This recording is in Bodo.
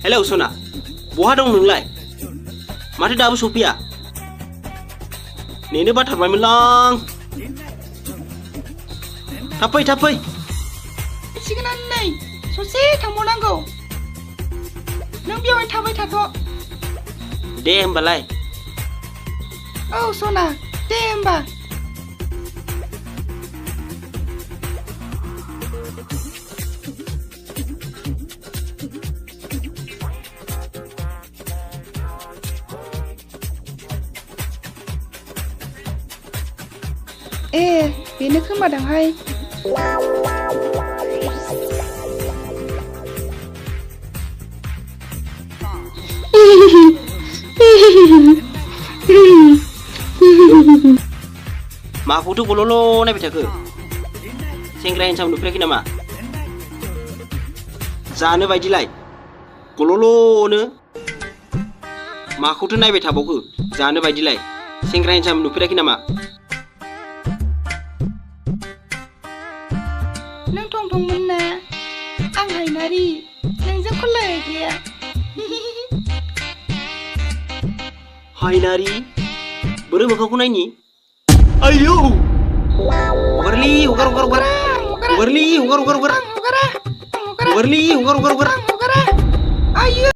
हेलौ सना बहा दं नोंलाय माथो दाबो सफैया नेनो बाथारबायमोनलां थाब फै सिगोनानो नै ससे थांबावनांगौ नों बेयावहाय थाबाय थाथ' दे होमबालाय औ सना दे होमबा बेनो खोमादांहाय माखौथो गल'ल' नायबाय थाखो सेंग्रा हिनजाव नुफेराखै नामा जानो बायदिलाय गल'ल'नो माखौथो नायबाय थाबावखो जानो बायदिलाय सेंग्रा हिनजाव नुफेराखै नामा नों थंथंमोन ना आं हायनारि नोंजों खल्लाय गैया हायनारि बोरै मोखांखौ नायनि आयौ हगारलै हगारलै हगार हगारा आयौ